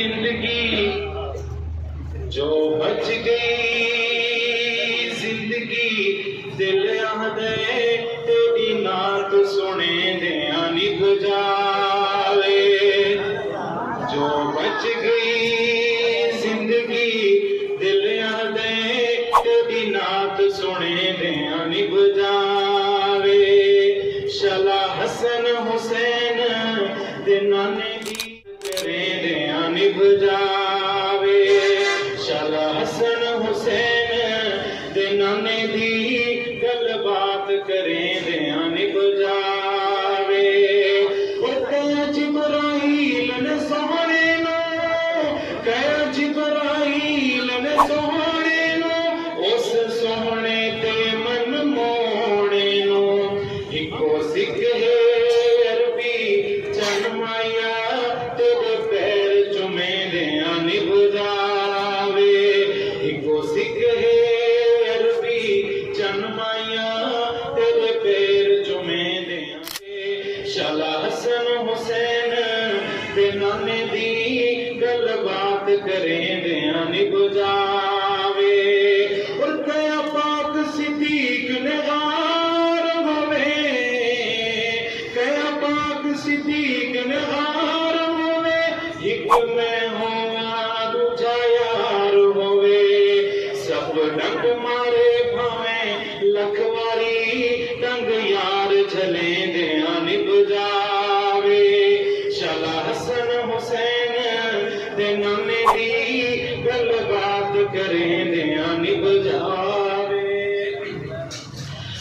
زندگی جو بچ گئی زندگی دل آدھے تیری نعت سنے دیاں نبھ جاوے جو بچ گئی زندگی دل آدھے تیری نعت سنے دیاں نبھ جاوے شلا حسن حسین دے نانے دی کرے دیاں نبھ جاوے شلا حسن حسین دے نانے دی گل بات کرے دیاں نبھ جاوے کہیا جبرائیل نے سونے نو کہیا جبرائیل نے سونے نو اس سونے تے من موڑے نو ایکو سکھ ہے عربی چن مایا تیرے پیر چومے دیاں نبھ جاوے ایکو سکھ ہے عربی چن مایا تیرے پیر چومے دیاں شلا حسن حسین دے نانے دی گل بات کرے دیاں نبھ جاوے اور کیا پاک صدیق نے غار ہوئے کیا پاک صدیق نے غار ہوئے ایک میں ہوا دوجا یار ہوئے سب ڈنگ مارے بھاویں لکھواری ڈنگ یار جھلے دیاں نبھ جاوے شلا حسن حسین دے نانے دی گل بات کرے دیاں نبھ جاوے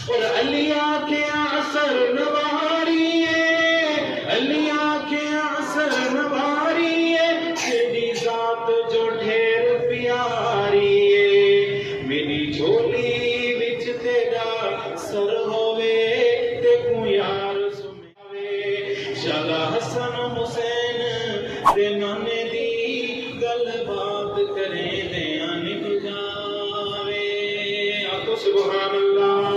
اور علیہ کے اثر نواری ہے علیہ کے اثر نواری ہے تیری ذات جو ڈھیر پیاری ہے میری جھولی وچ تیرا سر ہوئے تے کو یار سماوے شلا حسن حسین دے نانے دی گل بات کرے دیاں نبھ جاوے آکو سبحان اللہ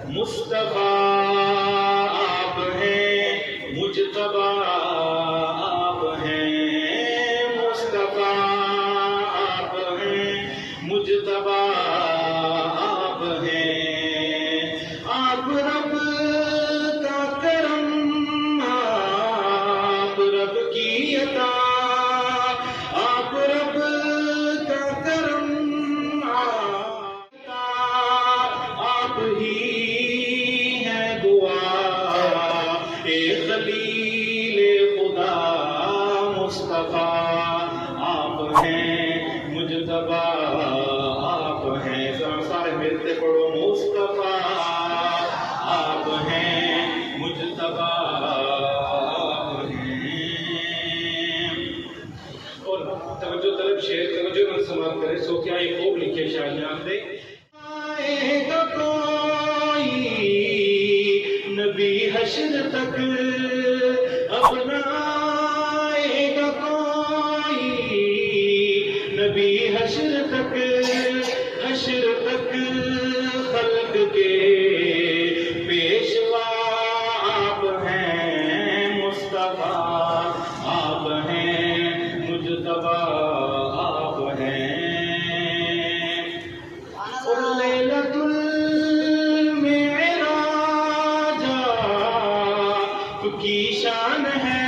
مصطفیٰ آپ ہیں مجتبیٰ آپ ہیں مصطفیٰ آپ ہیں مجتبیٰ آپ ہیں آپ رب کا کرم آپ رب کی عطا آپ رب کا کرم آپ ہی ہیں دعا اے خلیل خدا مصطفیٰ آپ ہیں مجتبیٰ آپ ہیں سارے ملتے پڑھو مصطفیٰ آپ ہیں مجتبیٰ آپ ہیں اور توجہ طلب شعر توجہ من سماعت کرے سو کیا یہ خوب لکھے شاہجہاں دے آئے گا کوئی نبی حشر تک اپنا آئے گا کوئی نبی حشر تک خلق کے پیشوا آپ ہیں مصطفیٰ آپ ہیں مجتبیٰ آپ ہیں اور لیلۃ المعراج آپ کی شان ہے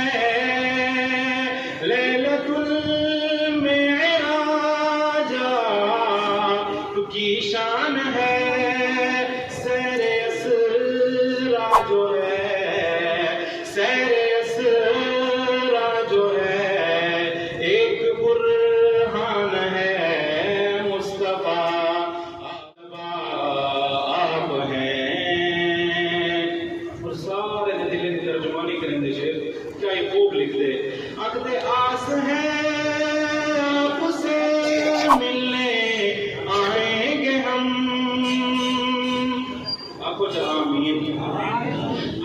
لیلۃ المعراج آپ کی شان ہے سیر اسرا جو ہے سیر اسرا جو ہے ایک برہان ہے مصطفیٰ آپ ہیں اور سارے دل کی ترجمانی کریں دے شعر کیا یہ خوب لکھ دے عقد آس ہے آپ سے ملنے آئیں گے ہم آپ کو آمین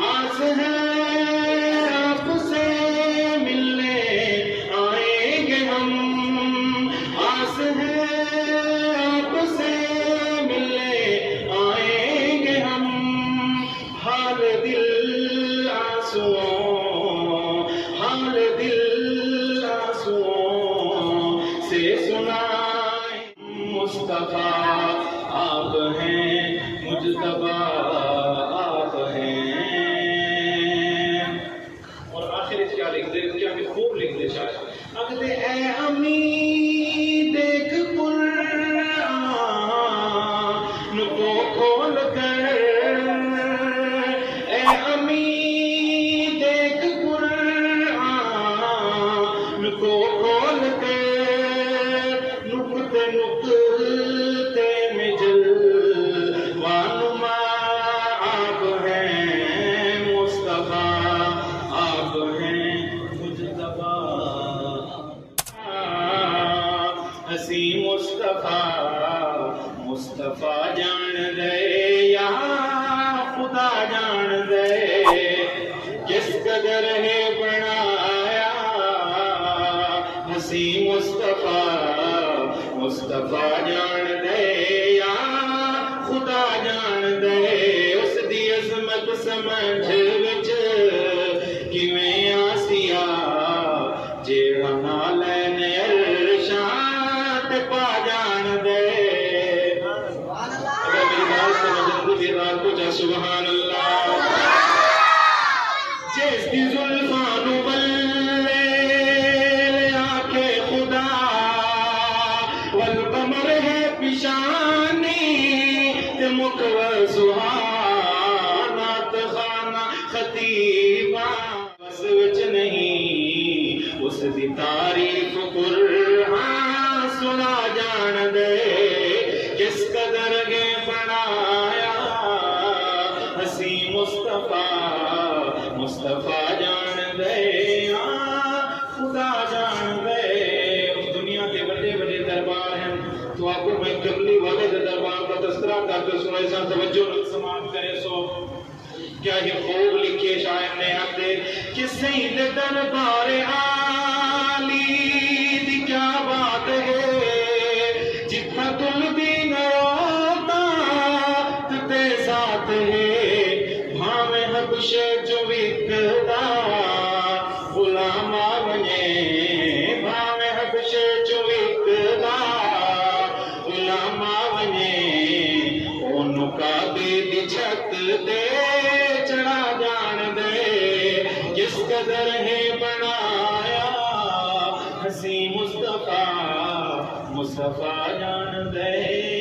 آس ہے آپ سے ملنے آئیں گے ہم آس ہے آپ سے ملنے آئیں گے ہم حال دل آنسوؤں حال دل مصطفیٰ آپ ہیں، مجتبیٰ آپ ہیں۔ اور آخر اس کیا لکھ دے، کیا بھی خوب لکھ دے شاید، اگر اے امی دیکھ قرآن کو کھول کر، اے امی دیکھ قرآن کو کھول کر، نقطے نقطے میں جلوہ نما آپ ہیں، مصطفیٰ آپ ہیں، مجتبیٰ ہسی مصطفیٰ، مصطفیٰ جان دے یا خدا جان دے، کس قدر ہے بنایا ہسی مصطفیٰ، مصطفیٰ جان دے یا خدا جان دے، اس دی عظمت سمجھ وچ کیویں آسیا جیڑا نال عرشاں تے پا جان دے۔ اگر میری بات سمجھ تو پھر رات کو جا سبحان اللہ۔ جس دی زلفاں نو بلے لیا کے خدا، والقمر ہے پیشانی تے مکور سہانا تے خانہ خطیبہ، بس وچ نہیں اس دی تعریف قرآن سنا جان دے، کس قدر گے بنایا ہسی مصطفیٰ، مصطفیٰ جان دے خدا جان دے۔ اس دنیا کے بڑے بڑے دربار ہیں، تو آپ کو میں کملی والے دربار کا تذکرہ کر کے سنائے سان توجہ نہ سماعت کرے سو کیا یہ خوب لکھے شاعر نے آتے کہ سید دربار عالی دی کیا بات ہے، جتنا تل بھی نہ ہوتا تے ساتھ ہے، بھاویں حبشے جو وکدا غلام آونے، بھاویں حبشے جو وکدا غلام آونے، اونوں کعبے دی چھت دے چڑھا جان دے، کس قدر ہے بنایا ہسی مصطفیٰ، مصطفیٰ جان دے۔